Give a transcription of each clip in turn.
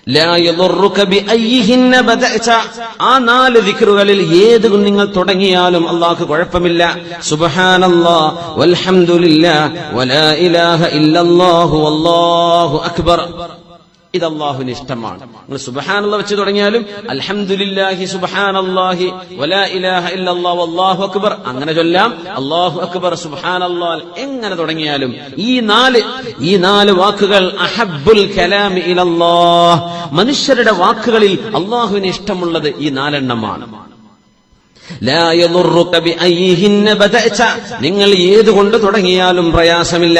ലാ യദുറുക ബിഅയ്യിഹിന്ന ബദഅത. ആ 4 ദിക്റുകളിൽ ഏത് നിങ്ങൾ തുടങ്ങിയാലും അല്ലാഹു കുഴപ്പമില്ല. സുബ്ഹാനല്ലാഹ് വൽഹംദുലില്ലാഹ് വലാ ഇലാഹ ഇല്ലല്ലാഹു വല്ലാഹു അക്ബർ. ഇത് അല്ലാഹുവിന് ഇഷ്ടമാണ്. നിങ്ങൾ സുബ്ഹാനല്ലാഹ് വെച്ച് തുടങ്ങിയാലും അൽഹംദുലില്ലാഹി സുബ്ഹാനല്ലാഹി വലാ ഇലാഹ ഇല്ലല്ലാഹു വല്ലാഹു അക്ബർ അങ്ങനെ ചൊല്ലാം. അല്ലാഹു അക്ബർ സുബ്ഹാനല്ലാഹ് എങ്ങനെ തുടങ്ങിയാലും ഈ 4 വാക്കുകൾ അഹബ്ബുൽ കലാമി ഇലല്ലാഹ്, മനുഷ്യരുടെ വാക്കുകളിൽ അല്ലാഹുവിന് ഇഷ്ടമുള്ളത് ഈ 4 എണ്ണമാണ്. ലാ യദുറുക ബിഅയ്യിഹിന്ന ബദഅത. നിങ്ങൾ ഏതുകൊണ്ട് തുടങ്ങിയാലും പ്രയാസമില്ല.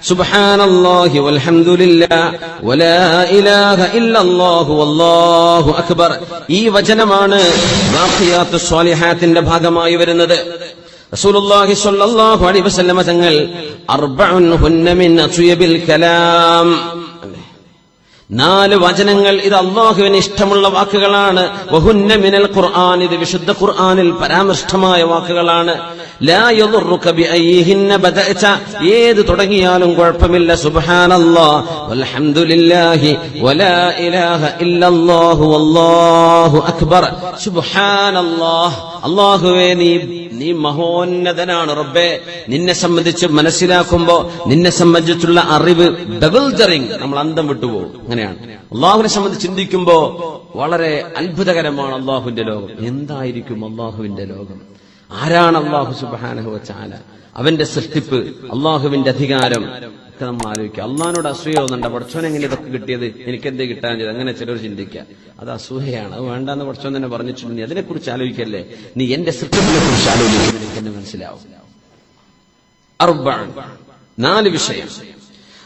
സുബ്ഹാനല്ലാഹി വൽഹംദുലില്ലാഹി വലാ ഇലാഹ ഇല്ലല്ലാഹു വല്ലാഹു അക്ബർ. ഈ വചനമാണ് ബാഖിയാത്തുസ് സ്വാലിഹാത്തിന്റെ ഭാഗമായി വരുന്നത്. റസൂലുള്ളാഹി സ്വല്ലല്ലാഹു അലൈഹി വസല്ലം തങ്ങൾ അർബഉൻ ഹുന്ന മിൻ അത്യബിൽ കലാം, 4 വചനങ്ങൾ ഇത് അല്ലാഹുവിന് ഇഷ്ടമുള്ള വാക്കുകളാണ്. വഹുന്ന മിനൽ ഖുർആൻ, ഇത് വിശുദ്ധ ഖുർആനിൽ പരാമർശമായ വാക്കുകളാണ്. ലാ യദുറുക ബിഅയ്യിഹിന്ന ബദഅത, ഏത് തുടങ്ങിയാലും കുഴപ്പമില്ല. സുബ്ഹാനല്ലാഹ് വൽഹംദുലില്ലാഹി വലാ ഇലാഹ ഇല്ലല്ലാഹു വല്ലാഹു അക്ബർ. സുബ്ഹാനല്ലാഹ്, അല്ലാഹുവേ നീ മഹോന്നതനാണ് റബ്ബേ. നിന്നെ സംബന്ധിച്ച് മനസ്സിലാക്കുമ്പോ നിന്നെ സംബന്ധിച്ചുള്ള അറിവ് ബെവൽജറിംഗ്, നമ്മൾ അന്തം വിട്ടുപോകും. അങ്ങനെയാണ് അള്ളാഹുവിനെ സംബന്ധിച്ച് ചിന്തിക്കുമ്പോ വളരെ അത്ഭുതകരമാണ് അള്ളാഹുവിന്റെ ലോകം. എന്തായിരിക്കും അള്ളാഹുവിന്റെ ലോകം? ആരാണ് അള്ളാഹു സുബ്ഹാനഹു വ തആല? അവന്റെ സൃഷ്ടിപ്പ്, അള്ളാഹുവിന്റെ അധികാരം ഒക്കെ നമ്മൾ ആലോചിക്കുക. അള്ളാഹിനോട് അസൂയ തോന്നുന്നുണ്ട്. പഠിച്ചോൻ എങ്ങനെ ഇതൊക്കെ കിട്ടിയത്, എനിക്കെന്തേ കിട്ടാൻ ചെയ്ത്, അങ്ങനെ ചിലർ ചിന്തിക്കുക. അത് അസൂയയാണ്. അത് വേണ്ടാന്ന് പഠിച്ചോൻ തന്നെ പറഞ്ഞിട്ടുണ്ട്. നീ അതിനെക്കുറിച്ച് ആലോചിക്കല്ലേ, നീ എന്റെ സൃഷ്ടിപ്പിനെ കുറിച്ച് ആലോചിക്കുന്നത് എനിക്കെന്നെ മനസ്സിലാവും. 4 വിഷയം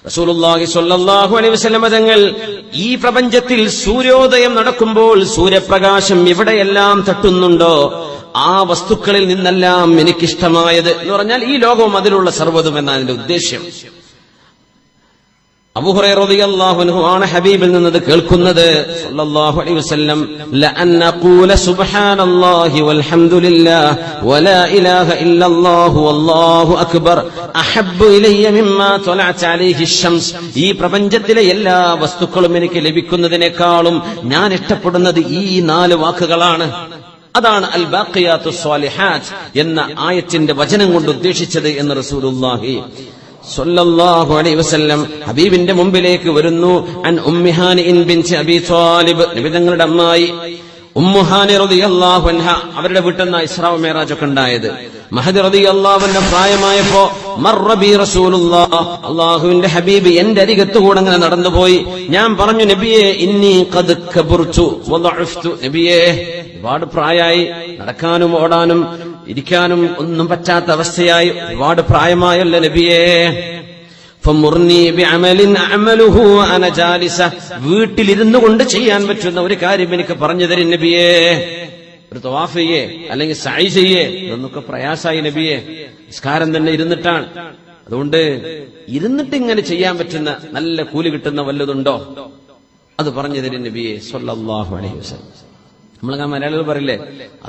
റസൂലുള്ളാഹി സ്വല്ലല്ലാഹു അലൈഹി വസല്ലം തങ്ങൾ ഈ പ്രപഞ്ചത്തിൽ സൂര്യോദയം നടക്കുമ്പോൾ സൂര്യപ്രകാശം എവിടെയെല്ലാം തട്ടുന്നുണ്ടോ ആ വസ്തുക്കളിൽ നിന്നെല്ലാം എനിക്കിഷ്ടമായത് എന്ന് പറഞ്ഞാൽ ഈ ലോകവും അതിലുള്ള സർവ്വതും എന്നാണ് അതിന്റെ ഉദ്ദേശ്യം. അബൂ ഹുറൈറ റളിയല്ലാഹു അൻഹു ആണ് ഹബീബിൽ നിന്നത് കേൾക്കുന്നത്. സല്ലല്ലാഹു അലൈഹി വസല്ലം ലഅൻ നഖൂല സുബ്ഹാനല്ലാഹി വൽഹംദുലില്ലാഹി വലാ ഇലാഹ ഇല്ലല്ലാഹു വല്ലാഹു അക്ബർ അഹബ്ബു ഇലയ്യ മിമ്മാ തലഅത് അലൈഹി ശംസ്. ഈ പ്രപഞ്ചത്തിലെ എല്ലാ വസ്തുക്കളും എനിക്ക് ലഭിക്കുന്നതിനേക്കാളും ഞാൻ ഇഷ്ടപ്പെടുന്നത് ഈ 4 വാക്കുകളാണ്. അതാണ് അൽ ബാഖിയാത്തുസ് സ്വാലിഹാത്ത് എന്ന ആയത്തിന്റെ വചനം കൊണ്ട് ഉദ്ദേശിച്ചത് എന്ന് റസൂലുള്ളാഹി സ്വല്ലല്ലാഹു അലൈഹി വസല്ലം ഹബീബിന്റെ മുമ്പിലേക്ക് വരുന്നു. അൻ ഉമ്മി ഹാനി ബിൻതി അബീ ത്വാലിബ്, നബി തങ്ങളുടെ അമ്മായി ഉമ്മു ഹാനി റളിയല്ലാഹു അൻഹ, അവരുടെ വീട്ടിൽ നിന്ന് ഇസ്രാ മിഅ്റാജ് ഒക്കെ ഉണ്ടായത്. മഹദി റളിയല്ലാഹു അൻഹു പ്രായമായപ്പോ മർറ ബി റസൂലുള്ളാഹ്, അല്ലാഹുവിന്റെ ഹബീബ് എന്റെ അരികത്തുകൂടെ അങ്ങനെ നടന്നുപോയി. ഞാൻ പറഞ്ഞു, നബിയേ ഇന്നി ഖദ് കബർതു വദഅഫ്തു, നബിയേ ഒരുപാട് പ്രായമായി, നടക്കാനും ഓടാനും ഇരിക്കാനും ഒന്നും പറ്റാത്ത അവസ്ഥയായി, ഒരുപാട് പ്രായമായല്ലോ നബിയേ. ഫമുർനി ബിഅമലിൻ അഅമലുഹു വഅന ജാലിസ, വീട്ടിലിരുന്നു കൊണ്ട് ചെയ്യാൻ പറ്റുന്ന ഒരു കാര്യം എനിക്ക് പറഞ്ഞു തരും നബിയേ. ഒരു തവാഫ് ചെയ്യേ അല്ലെങ്കിൽ സഅയ് ചെയ്യേ, ഇതൊന്നൊക്കെ പ്രയാസായി നബിയേ. നിസ്കാരം തന്നെ ഇരുന്നിട്ടാണ്. അതുകൊണ്ട് ഇരുന്നിട്ട് ഇങ്ങനെ ചെയ്യാൻ പറ്റുന്ന നല്ല കൂലി കിട്ടുന്ന വല്ലതുണ്ടോ, അത് പറഞ്ഞു തരും നബിയേ സ്വല്ലല്ലാഹു അലൈഹി വസല്ലം. നമ്മളൊക്കെ മലയാളികൾ പറയില്ലേ,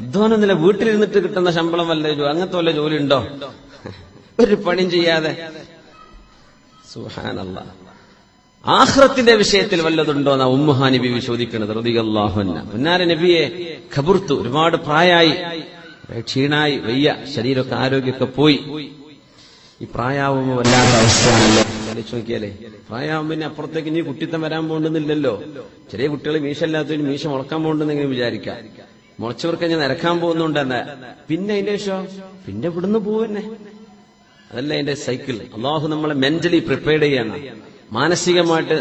അധ്വാനം നില വീട്ടിലിരുന്നിട്ട് കിട്ടുന്ന ശമ്പളം വല്ല അങ്ങനത്തെ വല്ല ജോലി ഉണ്ടോ, ഒരു പണിയും ചെയ്യാതെ. സുബ്ഹാനല്ലാഹ്. ആഖിറത്തിന്റെ വിഷയത്തിൽ വല്ലതുണ്ടോ എന്നാ ഉമ്മു ഹാനി ബിബി ചോദിക്കുന്നത് റളിയല്ലാഹു അൻഹ. പുന്നാര നബിയെ ഖബർതു, ഒരുപാട് പ്രായമായി, ക്ഷീണായി, വയ്യ, ശരീരമൊക്കെ ആരോഗ്യമൊക്കെ പോയി. ഈ പ്രായാവുമ്പോ വല്ലാത്ത അവസ്ഥയാണല്ലോ. നോക്കിയാലേ പ്രായമാകുമ്പോ പിന്നെ അപ്പുറത്തേക്ക് ഇനി കുട്ടിത്തം വരാൻ പോകണ്ടെന്നില്ലല്ലോ. ചെറിയ കുട്ടികൾ മീശല്ലാത്തതിന് മീശ മുളക്കാൻ പോകണ്ടെന്നെങ്കിലും വിചാരിക്കാം. മുളച്ചവർക്ക് ഞാൻ നിരക്കാൻ പോകുന്നുണ്ടെന്ന്. പിന്നെ അതിന്റെ ശേഷം പിന്നെ ഇവിടുന്ന് പോവന്നെ, അതല്ല അതിന്റെ സൈക്കിൾ. അള്ളാഹു നമ്മളെ മെന്റലി പ്രിപ്പയർഡ് ചെയ്യണം. മാനസികമായിട്ട്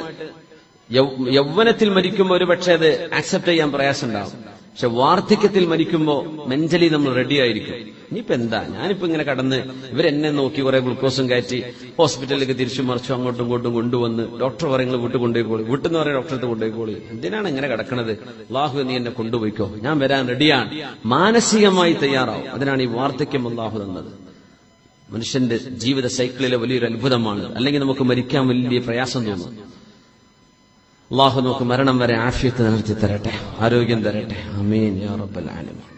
യൗവനത്തിൽ മരിക്കുമ്പോൾ ഒരു പക്ഷേ അത് ആക്സെപ്റ്റ് ചെയ്യാൻ പ്രയാസം ഉണ്ടാവും. പക്ഷെ വാർദ്ധക്യത്തിൽ മരിക്കുമ്പോ മെന്റലി നമ്മൾ റെഡി ആയിരിക്കും. ഇനിയിപ്പോ എന്താ, ഞാനിപ്പോ ഇങ്ങനെ കടന്ന് ഇവരെന്നെ നോക്കി കുറെ ഗ്ലൂക്കോസും കയറ്റി ഹോസ്പിറ്റലിലേക്ക് തിരിച്ചു മറിച്ചു അങ്ങോട്ടും ഇങ്ങോട്ടും കൊണ്ടുവന്ന് ഡോക്ടർ പറയുന്നത് വീട്ടിൽ കൊണ്ടുപോയിക്കോളി, വീട്ടിൽ നിന്ന് പറയുന്ന ഡോക്ടറെ കൊണ്ടുപോയിക്കോളി, എന്തിനാണ് ഇങ്ങനെ കിടക്കണത്, അള്ളാഹു നീ എന്നെ കൊണ്ടുപോയിക്കോ, ഞാൻ വരാൻ റെഡിയാണ്. മാനസികമായി തയ്യാറാവും. അതിനാണ് ഈ വാർദ്ധക്യം അള്ളാഹു തന്നത്. മനുഷ്യന്റെ ജീവിത സൈക്കിളിലെ വലിയൊരു അത്ഭുതമാണ്. അല്ലെങ്കിൽ നമുക്ക് മരിക്കാൻ വലിയ പ്രയാസം തോന്നും. അള്ളാഹു നമുക്ക് മരണം വരെ ആഫിയത്ത് നിലനിർത്തി തരട്ടെ, ആരോഗ്യം തരട്ടെ. ആമീൻ യാ റബ്ബൽ ആലമീൻ.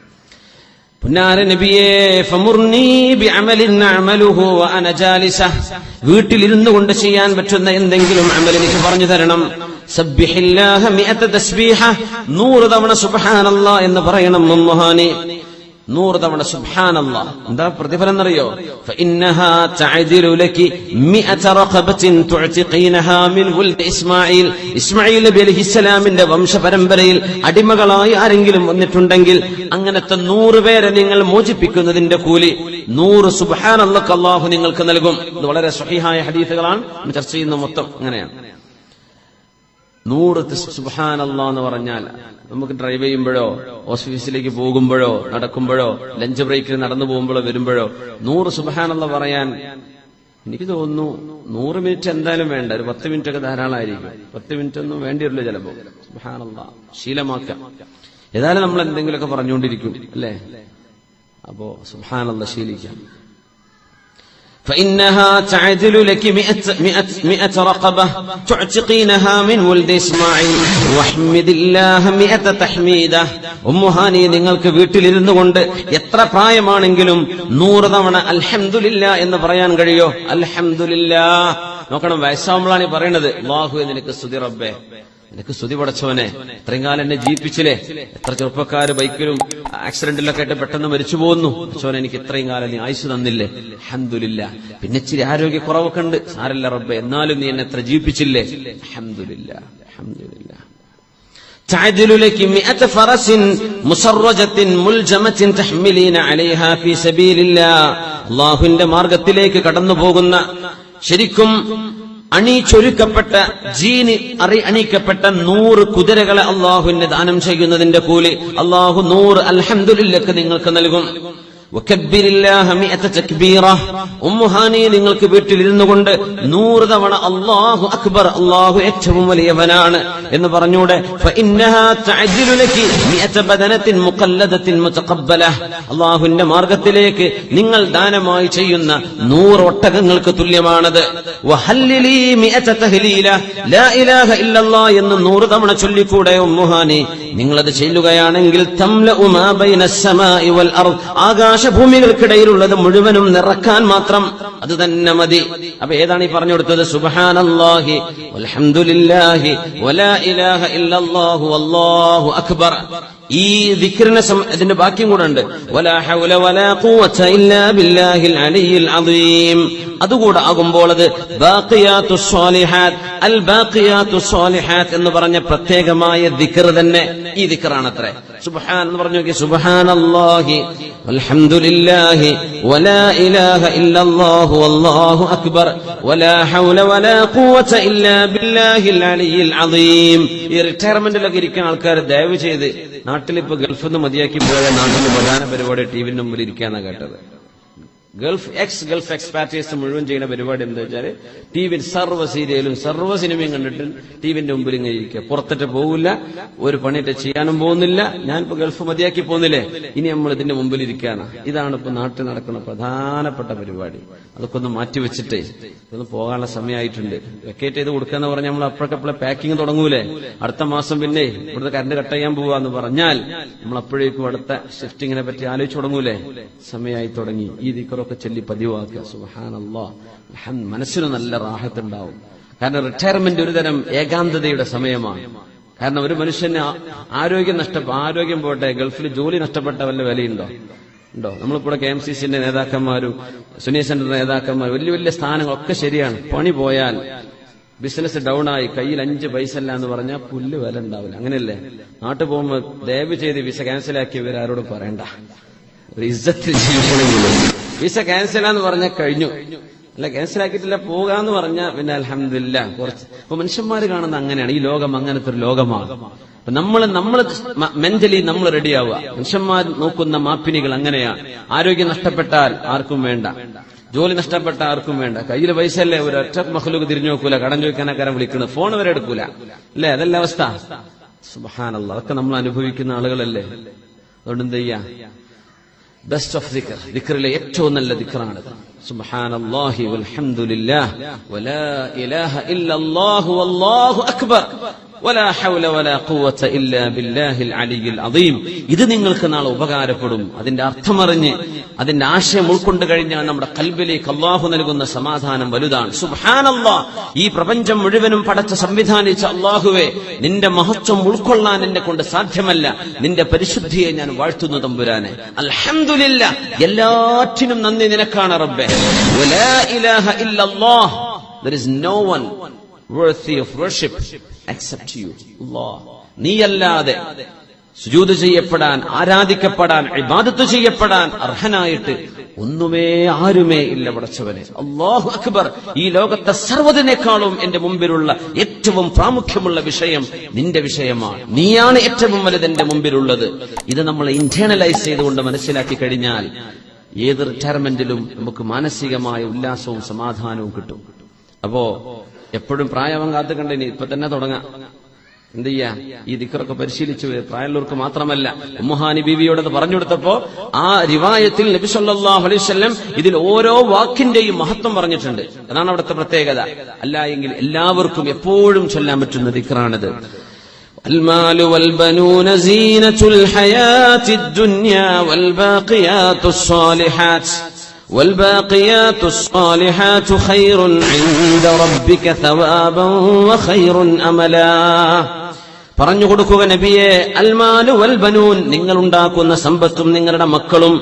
പുന്നാര നബിയേ ഫമുർനി ബിഅമലിൻ അഅമലുഹു വഅന ജാലിസ, വീട്ടിലിരുന്നു കൊണ്ട് ചെയ്യാൻ പറ്റുന്ന എന്തെങ്കിലും അമൽ എനിക്ക് പറഞ്ഞു തരണം. സബ്ബിഹില്ലാഹ മിഅത തസ്ബീഹ, 100 തവണ സുബ്ഹാനല്ലാഹ് എന്ന് പറയണം ഉമ്മുഹാനി. 100 തവണ സുബ്ഹാനല്ലാഹ്. എന്താ പ്രതിഫലം എന്നറിയോ? ഫഇന്നഹാ തഅദിലു ലകി 100 റഖബത്തിൻ തുഅതിഖീനഹാ മിൻ വൽദ് ഇസ്മാഈൽ. ഇസ്മാഈൽ നബി അലൈഹിസ്സലാമിന്റെ വംശപരമ്പരയിൽ അടിമകളായി ആരെങ്കിലും വന്നിട്ടുണ്ടെങ്കിൽ അങ്ങനത്തെ 100 പേരെ നിങ്ങൾ മോചിപ്പിക്കുന്നതിന്റെ കൂലി 100 സുബ്ഹാനല്ലാഹ് അല്ലാഹു നിങ്ങൾക്ക് നൽകും. ഇത് വളരെ സ്വഹീഹായ ഹദീസുകളാണ്. ചർച്ച ചെയ്യുന്ന മൊത്തം അങ്ങനെയാണ്. 100 സുബ്ഹാനല്ലാഹ് എന്ന് പറഞ്ഞാൽ നമുക്ക് ഡ്രൈവ് ചെയ്യുമ്പോഴോ ഓഫീസിലേക്ക് പോകുമ്പോഴോ നടക്കുമ്പോഴോ ലഞ്ച് ബ്രേക്കിൽ നടന്നു പോകുമ്പോഴോ വരുമ്പോഴോ 100 സുബ്ഹാനല്ലാഹ് പറയാൻ എനിക്ക് തോന്നുന്നു 100 മിനിറ്റ് എന്തായാലും വേണ്ട. ഒരു 10 മിനിറ്റ് ഒക്കെ ധാരാളമായിരിക്കും. 10 മിനിറ്റ് ഒന്നും വേണ്ടിവരില്ല ചിലപ്പോ. സുബ്ഹാനല്ലാഹ് ശീലമാക്കാം. ഏതായാലും നമ്മൾ എന്തെങ്കിലുമൊക്കെ പറഞ്ഞുകൊണ്ടിരിക്കും അല്ലേ? അപ്പോ സുബ്ഹാനല്ലാഹ് ശീലിക്കാം. فإنها تعدل لك 100 رقبة تعتقينها من ولد إسماعيل واحمد الله 100 تحميدة. ഉമ്മുഹാനി നിങ്ങൾക്ക് വീട്ടിലിരുന്നു കൊണ്ട് എത്ര പ്രായമാണെങ്കിലും 100 തവണ അൽഹംദുലില്ലാഹ് എന്ന് പറയാൻ കഴിയോ? അൽഹംദുലില്ലാഹ്. നോക്കണം, വയസ്സാവുമ്പോഴാണ് പറയണത് അല്ലാഹുവേ നിനക്ക് സ്തുതി റബ്ബേ, നിനക്ക് സ്തുതി പടച്ചവനെ, ഇത്രയും കാലം എന്നെ ജീവിപ്പിച്ചില്ലേ. എത്ര ചെറുപ്പക്കാര് ബൈക്കിലും ആക്സിഡന്റിലൊക്കെ ആയിട്ട് പെട്ടെന്ന് മരിച്ചു പോകുന്നു. പടച്ചവനെ എനിക്ക് ഇത്രയും കാലം നീ ആയുസ് തന്നില്ലേ, അൽഹംദുലില്ലാഹ്. പിന്നെ ഇച്ചിരി ആരോഗ്യക്കുറവൊക്കെ ഉണ്ട്, സാരല്ല റബ്ബേ, എന്നാലും നീ എന്നെ എത്ര ജീവിപ്പിച്ചില്ലേ, അൽഹംദുലില്ലാഹ് അൽഹംദുലില്ലാഹ്. تعدل لك 100 فرس مسرجة ملجمة تحملين عليها في سبيل الله. അല്ലാഹുവിന്റെ മാർഗത്തിലേക്ക് കടന്നു പോകുന്ന ശരിക്കും അണിച്ചൊരുക്കപ്പെട്ട അണിയിക്കപ്പെട്ട 100 കുതിരകളെ അല്ലാഹുവിന് ദാനം ചെയ്യുന്നതിന്റെ കൂലി അല്ലാഹു 100 അൽഹംദുലില്ലാഹ് നിങ്ങൾക്ക് നൽകും. വകബ്ബിരില്ലാഹ 100 തക്ബീറ. ഉമ്മുഹാനി നിങ്ങൾക്ക് വീട്ടിലിരുന്നു കൊണ്ട് 100 തവണ അല്ലാഹു അക്ബർ, അല്ലാഹു ഏറ്റവും വലിയവനാണ് എന്ന് പറഞ്ഞൂടെ? ഫഇന്നഹാ തഅദിലു ലകി 100 ബദനത്തിൻ മുഖല്ലദത്തിൻ മുതഖബ്ബല. അല്ലാഹുവിന്റെ മാർഗത്തിലേക്ക് നിങ്ങൾ ദാനമായി ചെയ്യുന്ന 100 ഒട്ടകങ്ങൾക്ക് തുല്യമാണത്. വഹല്ലിലി 100 തഹ്ലീല, ലാ ഇലാഹ ഇല്ലല്ലാഹ് എന്ന് 100 തവണ ചൊല്ലിക്കൂടെ ഉമ്മുഹാനി? നിങ്ങളത് ചെല്ലുകയാണെങ്കിൽ തംലഉ മാ ബൈനസ് സമാഇ വൽ അർദ്, ആകാശഭൂമികൾക്കിടയിലുള്ളത് മുഴുവനും നിറക്കാൻ മാത്രം അത് തന്നെ മതി. അപ്പൊ ഏതാണ് ഈ പറഞ്ഞു കൊടുത്തത്? സുബ്ഹാനല്ലാഹി വൽഹംദുലില്ലാഹി വലാ ഇലാഹ ഇല്ലല്ലാഹു വല്ലാഹു അക്ബർ. ഈ ദിക്റിനെ ഇതിന്റെ ബാക്കിയും കൂടെ ഉണ്ട്. വലാ ഹൗല വലാ ഖുവത ഇല്ലാ ബില്ലാഹിൽ അലിയിൽ അദീം. അതുകൂടെ ആകുമ്പോൾ അത് ബാഖിയാത്തുസ് സ്വാലിഹാത്ത്, അൽ ബാഖിയാത്തുസ് സ്വാലിഹാത്ത് എന്ന് പറഞ്ഞ പ്രത്യേകമായ ദിക്ർ തന്നെ ഈ ദിക്റാണത്രേ. സുബ്ഹാൻ എന്ന് പറഞ്ഞു നോക്കി, സുബ്ഹാനല്ലാഹി വൽഹംദുലില്ലാഹി വലാ ഇലാഹ ഇല്ലല്ലാഹു വല്ലാഹു അക്ബർ വലാ ഹൗല വലാ ഖുവത ഇല്ലാ ബില്ലാഹിൽ അലിയിൽ അദീം. ഈ റിട്ടയർമെന്റിലൊക്കെ ഇരിക്കുന്ന ആൾക്കാർ ദയവ് ചെയ്ത് നാട്ടിലിപ്പോ ഗൾഫിൽ നിന്ന് മതിയാക്കി പോയ നാട്ടിൽ പ്രധാന പരിപാടി ടിവിന്റെ മുമ്പിൽ ഇരിക്കാന്നാ കേട്ടത്. ഗൾഫ് എക്സ്പാട്രിയേറ്റ്സ് മുഴുവൻ ചെയ്യുന്ന പരിപാടി എന്താ വെച്ചാല് ടിവി സർവ്വ സീരിയലും സർവ്വ സിനിമയും കണ്ടിട്ട് ടിവിന്റെ മുമ്പിൽ ഇങ്ങനെ ഇരിക്കുക. പുറത്തിട്ട് പോകില്ല, ഒരു പണിയിട്ട് ചെയ്യാനും പോകുന്നില്ല. ഞാനിപ്പോ ഗൾഫ് മതിയാക്കി പോകുന്നില്ലേ, ഇനി നമ്മൾ ഇതിന്റെ മുമ്പിൽ ഇരിക്കുകയാണ്. ഇതാണ് ഇപ്പൊ നാട്ടിൽ നടക്കുന്ന പ്രധാനപ്പെട്ട പരിപാടി. അതൊക്കെ ഒന്ന് മാറ്റിവെച്ചിട്ടേ ഇതൊന്ന് പോകാനുള്ള സമയമായിട്ടുണ്ട്. വെക്കേറ്റ് ചെയ്ത് കൊടുക്കാന്ന് പറഞ്ഞാൽ നമ്മൾ അപ്പോഴൊക്കെ പാക്കിങ് തുടങ്ങൂലേ. അടുത്ത മാസം പിന്നെ ഇവിടുത്തെ കറണ്ട് കട്ട് ചെയ്യാൻ പോവാന്ന് പറഞ്ഞാൽ നമ്മൾ അപ്പോഴേക്കും അടുത്ത ഷിഫ്റ്റിങ്ങിനെ പറ്റി ആലോചിച്ച് തുടങ്ങൂലേ. സമയമായി തുടങ്ങി. ഈ ദിക്റൊക്കെ ചൊല്ലി പതിവാക്കുക. സുബ്ഹാനല്ലാഹ്. മനസ്സിന് നല്ല റാഹത്തുണ്ടാവും. കാരണം റിട്ടയർമെന്റ് ഒരുതരം ഏകാന്തതയുടെ സമയമാണ്. കാരണം ഒരു മനുഷ്യന് ആരോഗ്യം പോട്ടെ, ഗൾഫിൽ ജോലി നഷ്ടപ്പെട്ട വല്ല വിലയുണ്ടോ? നമ്മളിവിടെ KMCCന്റെ നേതാക്കന്മാരും സുന്നി സെന്റർ നേതാക്കന്മാരും വലിയ വലിയ സ്ഥാനങ്ങളൊക്കെ ശരിയാണ്. പണി പോയാൽ ബിസിനസ് ഡൗൺ ആയി കയ്യിൽ 5 പൈസ അല്ല എന്ന് പറഞ്ഞാൽ പുല്ല് വില ഉണ്ടാവില്ല. അങ്ങനെയല്ലേ? നാട്ടിൽ പോകുമ്പോൾ ദയവ് ചെയ്ത് വിസ ക്യാൻസലാക്കിയവർ ആരോടും പറയണ്ട. ഇസ്സത്തിൽ ജീവിക്കണമെങ്കിലും വിസ ക്യാൻസലാന്ന് പറഞ്ഞാൽ കഴിഞ്ഞു. അല്ല, ക്യാൻസലാക്കിയിട്ടില്ല പോകാന്ന് പറഞ്ഞാൽ പിന്നെ അൽഹംദുലില്ലാഹ്. കുറച്ച് ഇപ്പൊ മനുഷ്യന്മാര് കാണുന്ന അങ്ങനെയാണ്. ഈ ലോകം അങ്ങനത്തെ ഒരു ലോകമാണ്. അപ്പൊ നമ്മൾ മെന്റലി നമ്മൾ റെഡിയാവുക. മനുഷ്യന്മാർ നോക്കുന്ന മാപ്പിനികൾ അങ്ങനെയാണ്. ആരോഗ്യം നഷ്ടപ്പെട്ടാൽ ആർക്കും വേണ്ട, ജോലി നഷ്ടപ്പെട്ട ആർക്കും വേണ്ട. കയ്യിൽ പൈസ അല്ലേ, ഒരു ഒറ്റ മഖ്ലൂഖ് തിരിഞ്ഞു നോക്കൂല, കടം ചോദിക്കാനക്കാരൻ വിളിക്കുന്നത്, ഫോൺ വരെ എടുക്കൂല അല്ലേ? അതല്ല അവസ്ഥ. സുബ്ഹാനല്ലാഹ്. അതൊക്കെ നമ്മൾ അനുഭവിക്കുന്ന ആളുകളല്ലേ. അതുകൊണ്ട് എന്ത് ചെയ്യാ? ബെസ്റ്റ് ഓഫ് ദിക്ർ, ദിക്റിലെ ഏറ്റവും നല്ല ദിക്റാണ് സുബ്ഹാനല്ലാഹി വൽഹംദുലില്ലാഹ് വലാ ഇലാഹ ഇല്ലല്ലാഹു വല്ലാഹു അക്ബർ വലാ ഹൗല വലാ ഖുവത ഇല്ലാ ബില്ലാഹിൽ അലിയിൽ അദീം. ഇത് നിങ്ങൾക്ക് നാളെ ഉപകാരപ്പെടും. അതിന്റെ അർത്ഥമറിഞ്ഞ് അതിന്റെ ആശയം ഉൾക്കൊണ്ട് കഴിഞ്ഞാൽ നമ്മുടെ ഖൽബിലേക്ക് അല്ലാഹു നൽകുന്ന സമാധാനം വലുതാണ്. സുബ്ഹാനല്ലാഹ്, ഈ പ്രപഞ്ചം മുഴുവനും പടച്ച സംവിധാനിച്ച അല്ലാഹുവേ, നിന്റെ മഹത്വം ഉൾക്കൊള്ളാൻ എന്നെ കൊണ്ട് സാധ്യമല്ല. നിന്റെ പരിശുദ്ധിയെ ഞാൻ വാഴ്ത്തുന്നു തമ്പുരാനെ. അൽഹംദുലില്ലാഹ്, എല്ലാറ്റിനും നന്ദി നിനക്കാണ് റബ്ബേ. വലാ ഇലാഹ ഇല്ലല്ലാഹ്, there is no one worthy of worship except you. Allah, നീയല്ലാതെ സുജൂദ് ചെയ്യപ്പെടാൻ, ആരാധിക്കപ്പെടാൻ, ഇബാദത്ത് ചെയ്യപ്പെടാൻ അർഹനായിട്ട് ഒന്നുമേ ആരുമേ ഇല്ല പടച്ചവനെ. അല്ലാഹു അക്ബർ. ഈ ലോകത്തെ സർവ്വതിനേക്കാളും എന്റെ മുമ്പിലുള്ള ഏറ്റവും പ്രാമുഖ്യമുള്ള വിഷയം നിന്റെ വിഷയമാണ്. നീയാണ് ഏറ്റവും വലുത് എന്റെ മുമ്പിലുള്ളത്. ഇത് നമ്മൾ ഇന്റേണലൈസ് ചെയ്തുകൊണ്ട് മനസ്സിലാക്കി കഴിഞ്ഞാൽ ഏത് റിട്ടയർമെന്റിലും നമുക്ക് മാനസികമായ ഉല്ലാസവും സമാധാനവും കിട്ടും. അപ്പോ എപ്പോഴും പ്രായവൻ കാത്തു കണ്ടിനി, ഇപ്പൊ തന്നെ തുടങ്ങാം. എന്ത് ചെയ്യാ? ഈ ദിക്റൊക്കെ പരിശീലിച്ചു. പ്രായമുള്ളവർക്ക് മാത്രമല്ല, ഉമ്മുഹാനി ബീവിയോടത് പറഞ്ഞു കൊടുത്തപ്പോ ആ റിവായത്തിൽ നബി സല്ലല്ലാഹു അലൈഹി വസല്ലം ഇതിൽ ഓരോ വാക്കിന്റെയും മഹത്വം പറഞ്ഞിട്ടുണ്ട്. അതാണ് അവിടുത്തെ പ്രത്യേകത. അല്ല എങ്കിൽ എല്ലാവർക്കും എപ്പോഴും ചൊല്ലാൻ പറ്റുന്ന ദിക്റാണിത്. المال والبنون زينة الحياة الدنيا والباقيات الصالحات خير عند ربك ثوابا وخير أملا. പറഞ്ഞു കൊടുക്കുക നബിയെ, അൽമാലു വൽ ബനൂൻ, നിങ്ങൾ ഉണ്ടാക്കുന്ന സമ്പത്തും നിങ്ങളുടെ മക്കളും,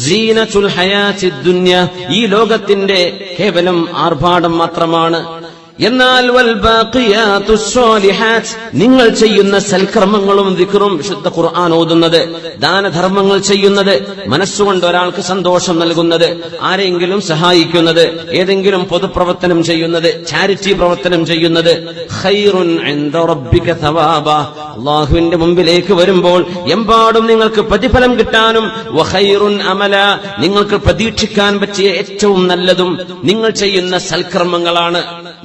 സീനത്തുൽ ഹയാത്തിദ് ദുനിയ, ഈ ലോകത്തിന്റെ കേവലം ആർഭാടം മാത്രമാണ്. എന്നാൽ വൽ ബാഖിയാത്തുസ് സ്വാലിഹാത്ത്, നിങ്ങൾ ചെയ്യുന്ന സൽക്കർമ്മങ്ങളും ദിക്റും, വിശുദ്ധ ഖുർആൻ ഓതുന്നത്, ദാനധർമ്മങ്ങൾ ചെയ്യുന്നത്, മനസ്സുകൊണ്ട് ഒരാൾക്ക് സന്തോഷം നൽകുന്നത്, ആരെങ്കിലും സഹായിക്കുന്നത്, ഏതെങ്കിലും പൊതുപ്രവർത്തനം ചെയ്യുന്നത്, ചാരിറ്റി പ്രവർത്തനം ചെയ്യുന്നത്, ഖൈറുൻ ഇൻദ റബ്ബിക തവാബ, അല്ലാഹുവിന്റെ മുമ്പിലേക്ക് വരുമ്പോൾ എമ്പാടും നിങ്ങൾക്ക് പ്രതിഫലം കിട്ടാനും, വഖൈറുൻ അമല, നിങ്ങൾക്ക് പ്രതീക്ഷിക്കാൻ പറ്റിയ ഏറ്റവും നല്ലതും നിങ്ങൾ ചെയ്യുന്ന സൽക്കർമ്മങ്ങളാണ്.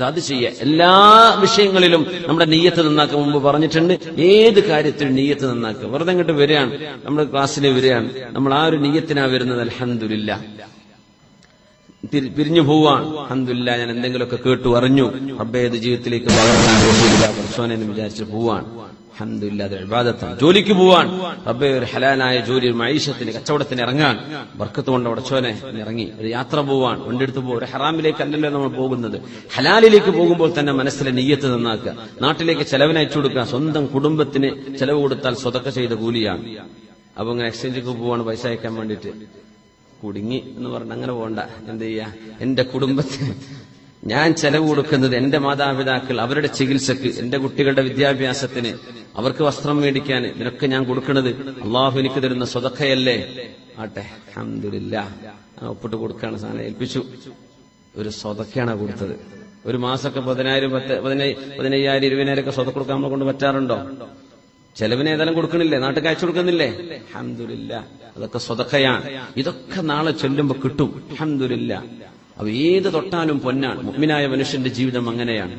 അത് ചെയ്യുക. എല്ലാ വിഷയങ്ങളിലും നമ്മുടെ നിയ്യത്ത് നന്നാക്കുക. മുമ്പ് പറഞ്ഞിട്ടുണ്ട്, ഏത് കാര്യത്തിലും നിയ്യത്ത് നന്നാക്കുക. വെറുതെ ഇങ്ങോട്ട് വരികയാണ്, നമ്മുടെ ക്ലാസ്സിൽ വരികയാണ്, നമ്മൾ ആ ഒരു നിയ്യത്തിനാ വരുന്നത്. അൽഹംദുലില്ലാഹ്, പിരിഞ്ഞു പോവാണ്. അൽഹംദുലില്ലാഹ്, ഞാൻ എന്തെങ്കിലുമൊക്കെ കേട്ടു അറിഞ്ഞു, റബ്ബേ ഇത് ജീവിതത്തിലേക്ക് പകർത്താൻ എന്ന് വിചാരിച്ച് പോവാണ്. അൽഹംദുലില്ലാഹ്, അത് ഇബാദത്താണ്. ജോലിക്ക് പോവാൻ, റബ്ബേ ഒരു ഹലാലായ ജോലി, മഈശത്തിന്, കച്ചവടത്തിന് ഇറങ്ങാൻ ബർക്കത്ത് കൊണ്ട് ഉടച്ചോനെ ഇറങ്ങി. ഒരു യാത്ര പോവാൻ, വണ്ടിയെടുത്ത് പോകും. ഒരു ഹറാമിലേക്കല്ലല്ലോ നമ്മൾ പോകുന്നത്. ഹലാലിലേക്ക് പോകുമ്പോൾ തന്നെ മനസ്സിലെ നിയ്യത്ത് നന്നാക്കുക. നാട്ടിലേക്ക് ചെലവിനയച്ചു കൊടുക്കുക. സ്വന്തം കുടുംബത്തിന് ചെലവ് കൊടുത്താൽ സ്വതക്ക ചെയ്ത കൂലിയാണ്. അപ്പൊ ഇങ്ങനെ എക്സ്ചേഞ്ചിക്ക് പോവാണ് പൈസ അയക്കാൻ വേണ്ടിയിട്ട്. കുടുങ്ങി എന്ന് പറഞ്ഞ അങ്ങനെ പോകണ്ട. എന്ത് ചെയ്യാ? എന്റെ കുടുംബത്തിന് ഞാൻ ചെലവ് കൊടുക്കുന്നത്, എന്റെ മാതാപിതാക്കൾ അവരുടെ ചികിത്സക്ക്, എന്റെ കുട്ടികളുടെ വിദ്യാഭ്യാസത്തിന്, അവർക്ക് വസ്ത്രം മേടിക്കാൻ, ഇതിനൊക്കെ ഞാൻ കൊടുക്കുന്നത് അള്ളാഹു എനിക്ക് തരുന്ന സ്വതക്കയല്ലേ? ആട്ടെ, അൽഹംദുലില്ലാഹ്, ഒപ്പിട്ട് കൊടുക്കാണ്. സാധനം ഏൽപ്പിച്ചു. ഒരു സ്വതക്കയാണ് കൊടുത്തത്. ഒരു മാസമൊക്കെ 10,000, 15,000, 20,000 ഒക്കെ സ്വതക്ക കൊടുക്കാൻ നമ്മളെ കൊണ്ട് പറ്റാറുണ്ടോ? ചെലവിന് ഏതായാലും കൊടുക്കണില്ലേ? നാട്ടിൽ അയച്ചു കൊടുക്കുന്നില്ലേ? അൽഹംദുലില്ലാഹ്, അതൊക്കെ സ്വതക്കയാണ്. ഇതൊക്കെ നാളെ ചൊല്ലുമ്പോ കിട്ടും. അൽഹംദുലില്ലാഹ്. അപ്പൊ ഏത് തൊട്ടാലും പൊന്നാണ്. മുഅ്മിനായ മനുഷ്യന്റെ ജീവിതം അങ്ങനെയാണ്.